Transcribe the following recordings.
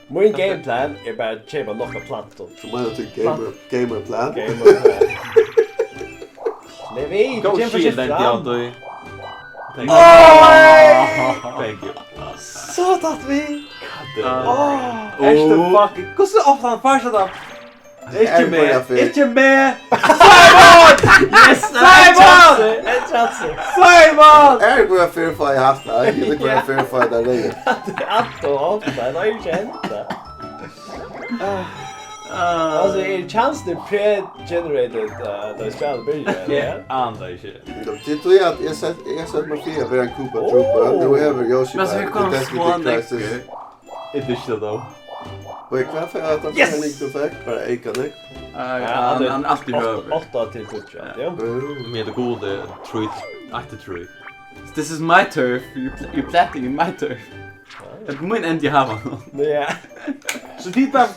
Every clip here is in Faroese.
Min gameplan är bara att köpa några plantor. Så man tycker gamerplan. Levi, Go du kan shield försöka that fram. down. Thank you. Så tatt vi! Extra fucking. Hur så ofta han första då? Inte med. Simon! Yes, Simon! En chans! Simon! Är bara verify haft det. Jag vill bara verify där det. Atto, det är ju känt. Alltså, är chans det pre-generated där spelet börjar? Andra i shit. Det tror jag att jag sett mig fel för en Koopa Troopa. Nu är vi Yoshi. Men så hur kan små näckor? Inte det då. Och jag klar för att han får en inte effekt. Bara ikanek. Han alltid över. 8 till 40, ja. Med det goda truth. Akta truth. This is my turf. You're planting in my turf. Det kommer in inte ha någon. Ja. Så titta.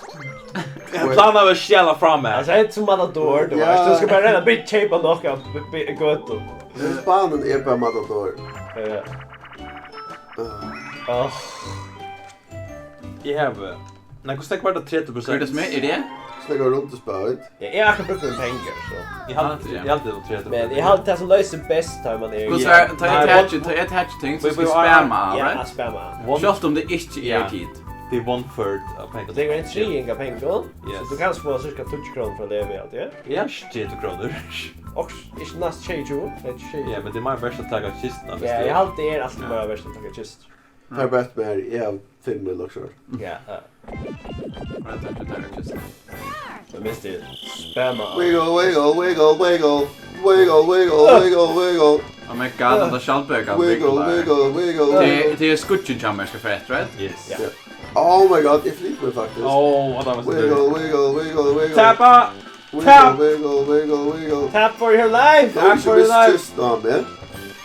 Jag planerar att skälla fram här. Alltså, inte som Matador, du vet. Du ska bara redan bli köpa några gott. Banan är bara Matador. Ja. Jag har... Nej, kostar kvar 30%. Är det som är det? Snägga runt och sparet. Jag har brukt med pengar, så. Jag har alltid 30%. Men jag har alltid det som löser bäst när man är... Ta ett hatch-ting så ska vi spamma, Ja, right? spamma. Just om det inte är tid. Det är 1/3 av pengar. Och det går inte 3 pengar. Så Yes. du kan få cirka 20 kronor för att leva i allt, ja? Ja, 30 kronor. Och inte näst 20. Ja, men det är mer värst att ta kistan. Ja, jag har alltid alltid bara värst att ta kist. Här bäst med här är 5 mil också. Ja, Just. jag minns det. Spamma. Wiggle, wiggle, wiggle, wiggle. Wiggle, wiggle, wiggle, wiggle. Oh my god, den där skallbökan. Wiggle, wiggle, wiggle. Det är skutchen som jag ska få rätt, right? Yes. Ja. Oh my god, det flyter mig faktiskt. Åh, vad var så Wiggle, wiggle, wiggle, wiggle. Tappa! Wiggle, wiggle, wiggle, wiggle. Tap for your life! Tap for your life. Just now, man.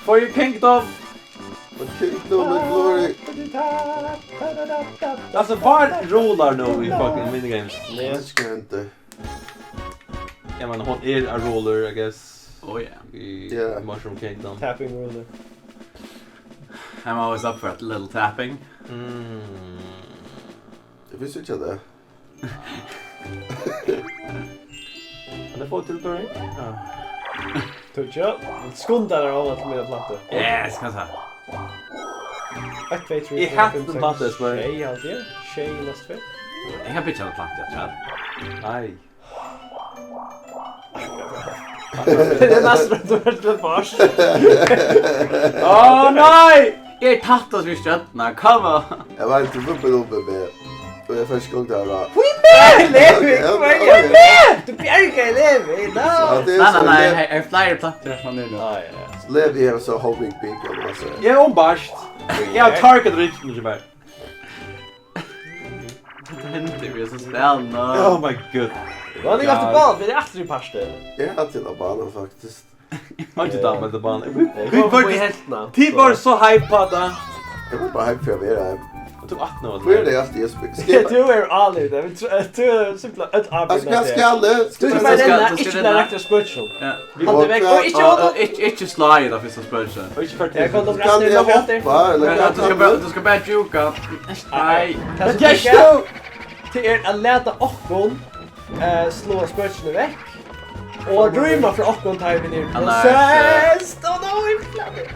For your kingdom! A kingdom and glory. Alltså, var rolar nu i fucking minigames? Jag ska inte. Jag menar, hon är a roller, I guess. Oh yeah. I Yeah. Mushroom Kingdom. Tapping ruler. I'm always up for a little tapping. Det finns inte det. Kan det få till början? Ja. Touch up. Skundar av till mina plattor. Yes, kan säga. 1, 2, 3, I hatten plattes, men... Tjej alltid. Tjej näst 2. Jag har pitchat plant jag tror. Nej. Det är nästan att du har ett fars. Åh nej! Jag är tatt oss vid stötterna, kom! Jag var inte uppe med. Och jag första gången där var. Levi! Kom igen! Du bjärgar Levi! No! Nej, jag flyr plattor från nu. Ja. Levi är så homing people. Alltså. Jag är ombarst. Jag har target riktigt mycket mer. Det händer vi så spännande. Oh my god. Vad har ni haft bal? Det är alltid pasta. Jag är alltid av banan faktiskt. Har inte tagit med det banan. Vi var i hälften. Tid var så hypad. Jag var bara hype för att vara här. Jag tog 18 år. Vad är det alltid jag spelar? Du är aldrig där. Du är simpla ett Alltså arbete. skalle. Du ska bara denna, inte den räkta spursen. Vi Han är väck och inte hålla. Inte slide av första spursen. Och inte 40. Jag kan de Kan jag hoppa eller Du ska bara juka. Nej. Men jag ska till er att läta Ockon slå spursen väck. Och drömma för Ockon tar vi ner process. Oh no, jag klarar.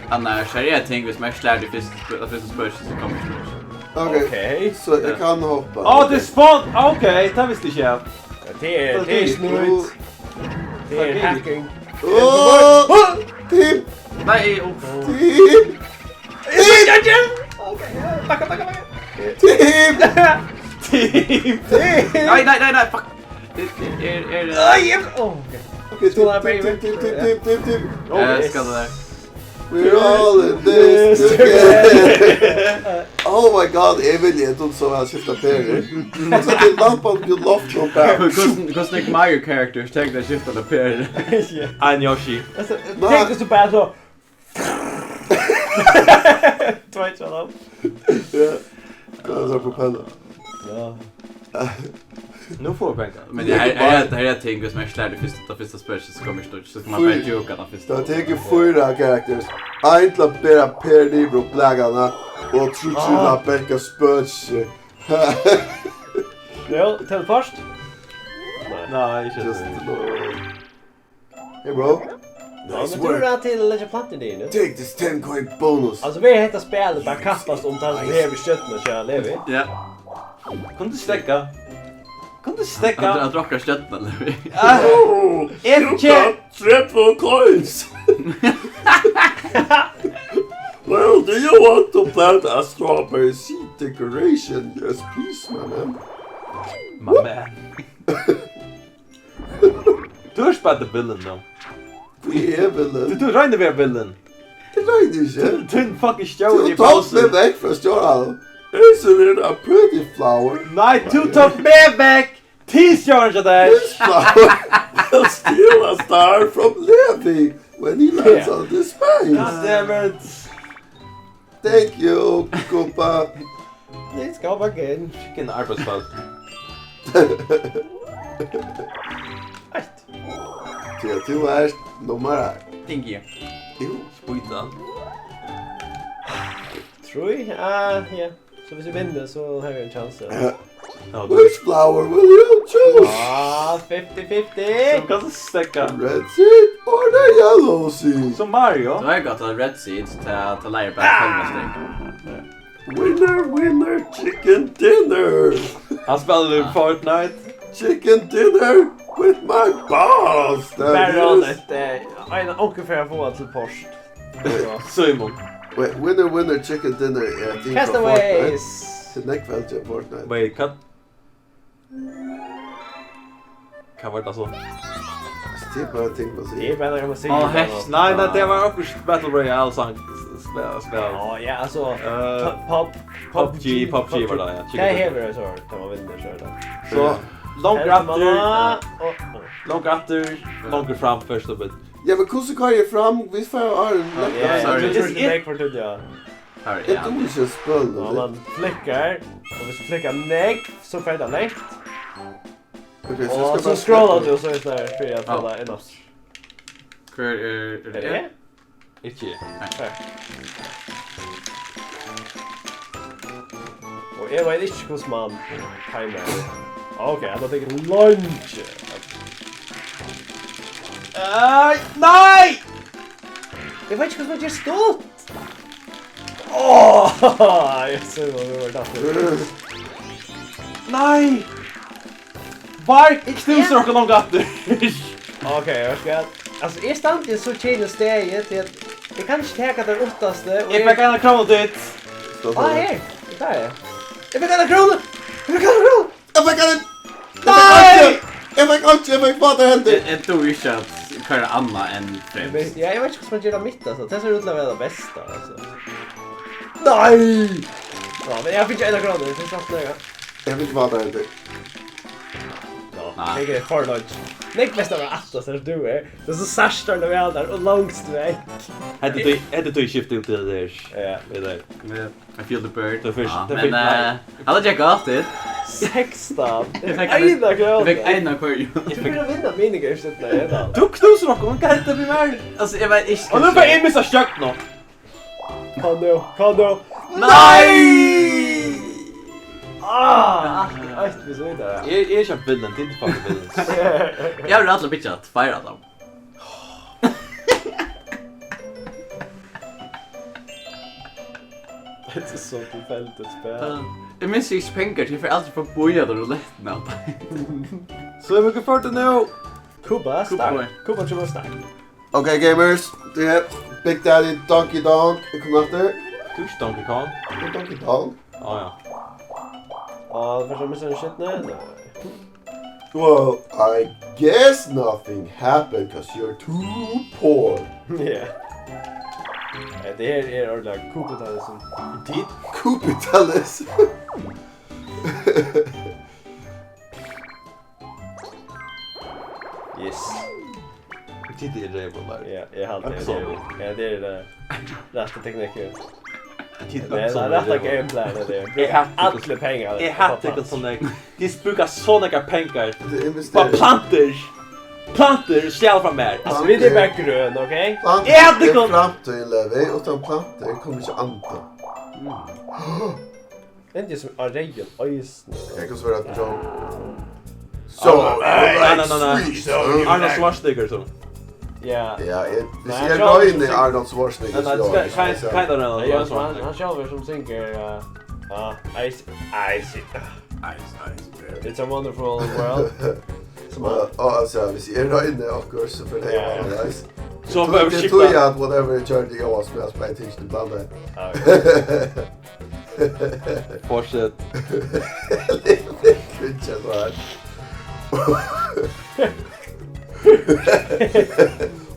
Annars är det ting hvis man slår det första spursen så kommer spursen. Okej. Så jag kan hoppa. Åh, det är spawn! Okej, det visste inte jag. Det är snurrigt. Det är hacking. Tim! Nej, Tim! Backa. Tim! nej, fuck. Aj! Okej. Tim. Jag ska det där. We're all in this together. Oh my god, Emil är inte så väl skifta perer. Så det är lampan blir loft från bär. Because like Mario characters take that shift on the pair. I'm Yoshi. Tänk dig så bara så. Twice all. Ja. Kan så propeller. Ja. Nu får jag pengar. Men det här är ting hvis man slår det första spursen så kommer stort så ska man bara juka den första. Jag tänker 4 karakters. Eintla bera per nivå plägarna. Och tror Becka spörs. Jo, till först. Nej, inte Just så. Hey bro. Ja, Nice men tror du work. att till lägga planten i nu? Take this 10 coin bonus. Alltså vi heter spelet bara kastas om tant vi har bestött med kör Levi. Ja. Kan du stäcka? Kan du Han stäcka? drockar stötten eller? Oh, Inte! 32 coins. Well, do you want to plant a strawberry seed decoration? Yes, please, my man. My man. Du har spelat bilden då. Vi är väl Du regnar med bilden. det är inte. Du en fucking show i Du tar mig pausen. väck från Stjärnhallen. Isn't it a pretty flower? Nej, du tar med back! T-shirt där! This flower will steal a star from Levi when he lands on this space. Goddammit! Thank you, Kupa. Det ska vara igen. Vilken arbetsplats. Du är nummer här. Thank you. Jo. Spojtan. Tror jag. Ja. Så hvis vi vinner så har vi en chans. Ja, du Which flower will you choose? 50-50. kan stäcka. Red seed or the yellow seed? Som Mario. Då har jag gått till Red Seeds till Liar Back Holmesteg. Winner, chicken dinner. Han spelade i Fortnite. Chicken dinner with my boss. That Bärranet. En ungefär få till post. Simon. Wait, winner, chicken dinner. Yeah, I think Castaways. Till nästa kväll till Fortnite. Wait, kan var det så? Det är bara ting man Det är säger. bara kan man säga. Ja, häst. Nej, det var också Battle Royale sang spel. Ja, alltså. PUBG var det, ja. Kan jag häva det så kan man vinna så där. Så, långt efter. långt fram först och bit. Ja, men hur ska jag fram? Vi får ha en Ja, Sorry. jag tror inte för det ja. Här ett är olika spel. Ja, man flickar. Och hvis du flickar nej så får det lätt. Okej, Och så scrollar du och så är det där för att hålla en oss. Är Är det? Inte. Och jag vet inte hur man timer. Okej, jag tänker lunch. Nej! Jag vet inte hur man gör stort. Jag ser vad vi var där. Nej! Bark knusar och någon gatter. Okej, jag ska... Alltså, är stanken så tjejna steget till att jag kan inte täcka den åttaste. Jag fick en kron dit. Här! Det där är. Jag fick en krona! Jag fick en krona! Jag fick en! Nej! Jag fick vad det hände. Jag tror inte att köra Anna än främst. Ja, jag vet inte hur man gör det mitt alltså. Det ser ut att vara det bästa alltså. Nej! Ja, men jag fick en krona. Det finns allt nöja. Jag fick vad det hände. Ja, det är för lunch. Niklas var att så du är. Det är så särskilt när vi är där och långst väg. Hade du skiftat ut det där? Ja. Det där. I feel the bird. Det först. Ja, men alla jag gav det. 16. Jag fick Ena krona. Jag fick en av kvar. Jag fick vinna minigames när jag är där. Du knusar och kan inte bli mer. Alltså jag vet inte. Och nu får jag missa kött nu. Kan du? Nej! Vi så vidare. Jag köpt bilden, det är inte fucking bilden. Jag vill alla bitcha att fira dem. Det är så tillfälligt ett spel. Jag minns inte pengar till för alltid får boja då rouletten. Så mycket för det nu. Kuba stark. Kuba tror jag stark. Okej gamers, det är Big Daddy Donkey Donk. Jag kommer efter. Du Donkey Kong. Donkey Donk. Ja. Ja, det första missar en shit nej. Well, I guess nothing happened because you're too poor. Ja. Det här är ordentligt Kuba som tid. Kupitalis. Yes. Titta i det bara. Ja, jag hade det. Ja, det är det rätta tekniken. Titta Det är rätta gameplay det. Jag hatar alla pengar. Jag hatar det som det. De brukar så mycket pengar. Det Bara investerar. planter. Planter stjäl från mig. Alltså vi är bara grön, okej? Planter Ja, det är kom- framtiden, Levi. Utan planter kommer inte anta. Det är inte som Arreon, öjsen. Jag kan svara att Joe. So, nej. sweet. Arnold Schwarzenegger så. Ja. Ja, vi Nej, ser jag då tror- in i Arnold Schwarzenegger. Nej, det ska kind of Det är Arnold som han Schwarzenegger. själv som synker Ice. It's a wonderful world. Som han... Alltså, vi ser då in i Akurs så för det Ja. är bara nice. Så behöver Det tror jag skippa. att whatever journey jag har spelat med tills du blandar. Ja, Fortsätt. Kunde så här.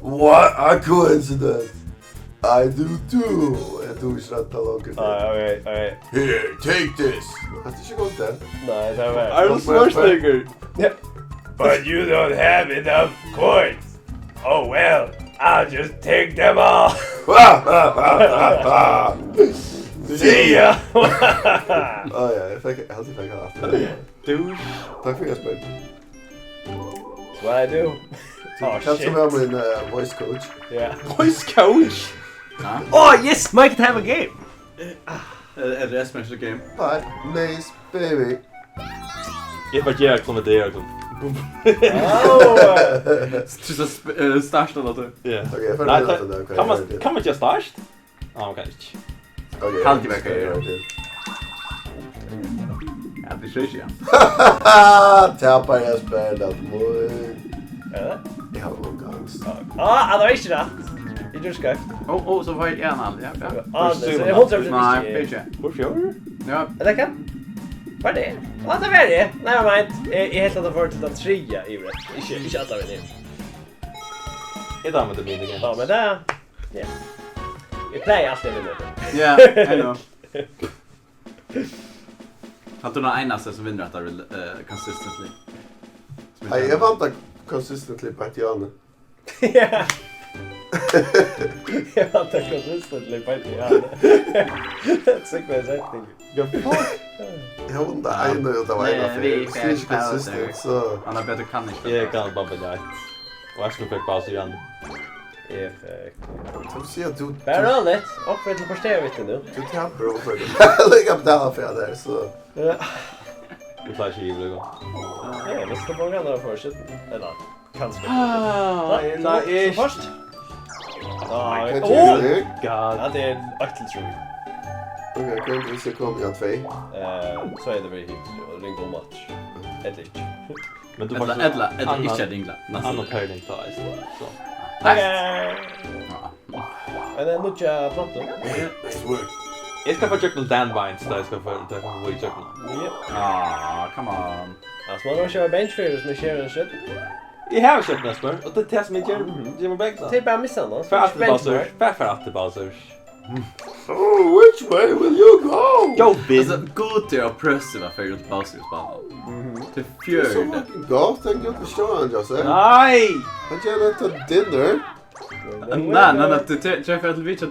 What a coincidence! I do too! Jag tog skratta långt. okej. Here, take this! Att det är så gott det. Nej, det är väl. Arnold Schwarzenegger. But you don't have enough coins. Oh well, I'll just take them all. See ya! Ja, jag fick alltid fick haft det. Douche. Tack för Jesper. That's what I do. Oh Kan shit. som vara min voice coach. Yeah. Voice coach. Oh yes, Mike can have a game. Är det Smash Game? Hi, nice baby. Jag bara ger som det är. Oh. Största låter. Ja. Okej, för Nej, det låter kan man inte starst? Ja, man kan inte. Okej. Kan inte verka göra det. Ja, det kör ju. Tappar Jesper, det mål. Ja. Jag har någon gång. Han har inte rätt. I just ska. Så var det en aldrig. Ja. Ja, det är 100% Nej, inte. PG. Varför gör du? Ja, Eller kan? Vad är det? Ja, det är det. Nej, jag menar inte. Jag helt att få till den trea i rätt. Inte alla vet inte. Jag använder min igen. Ja, men det... Ja. Vi play alltid vinner. ja, I know. Att du är den enaste som vinner att det är consistently. Nej, jag vantar consistently på ett hjörne. Ja. Jag har inte konsistently på ett hjärna. That's a good setting. Jag undrar en utav Nej, ena vi för fick det är pauser. konsistent så... Anna bättre kan inte. Jag kan bara välja ett. Och jag skulle fick paus igen. Effekt. Jag ser att du... Bara roligt. Och för att postera vet du nu. Du tappar över det. Lägga på det för där så... Ja, Det klarar sig givet gå. vi ska på andra först. Eller kanske. Nej, Så först. Ja, Kan åh! du det? God. Ja, det är en axeltråd. Okej, kan inte så kommer jag 2. Så är det väl hit och ringa om match. Ett likt. Men du Edla, inte ringla. Annan pärling tar jag så. Okej. Men det är nog jag pratar. Nice work. Jag ska få kökna Danvines där jag ska få gå i kökna. Ja. Come on. Alltså man har kört benchfires med share and shit. Jag har kökna spår och det testar mig till mig bägge. Typ bara missa någon. För att det baser. För att det baser. Oh, which way will you go? Go Biz. Alltså, god till att prössa varför jag inte pausar i spannen. Till Det är så fjörde. fucking gott, tänk jag förstår han jag säger. Nej! Han gärna ta dinner. Nej, du träffar att vi till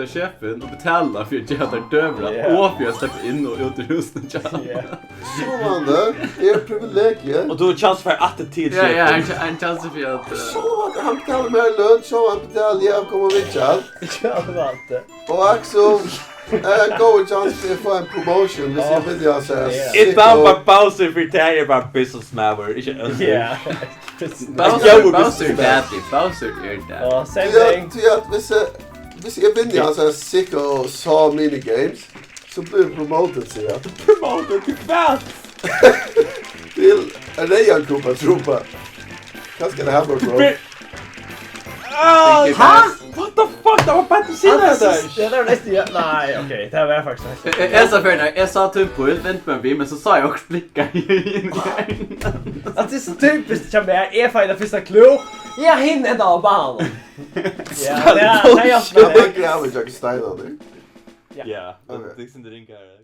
chefen och betalar för att jag har dövrat. Yeah. Och för att släppa in och ut ur huset. Ja. Så man det. Det är privilegier. Och du har chans för att det till Ja, chefen. en chans för att... Så han betalar mer lön, så han betalar jag kommer Richard. Ja, det var allt det. Och Axel, go with chans till att få en promotion. Hvis jag vill jag säga. Ett namn på Bowser för det här är bara business maver. Inte önskar. Ja. Precis. Bowser är daddy. Bowser är daddy. Ja, same thing. Till att hvis jag vinner jag så sick och så minigames så blir det promoted ser jag. Promoter till fans! Till en rejan kupa tropa. Kanske det här bort bro. Ha? What the fuck? Det var Patricina där! Ja, det var nästan... Nej, okej. Det här var jag faktiskt nästan. Jag sa för när jag sa typ på vänt med vi men så sa jag också blicka in. Att det är så typiskt som jag är fina första clue. Jag hinner då barn. Ja, det är jag. Jag bara gräver jag stenar nu. Ja, Okej. det är inte ringa här.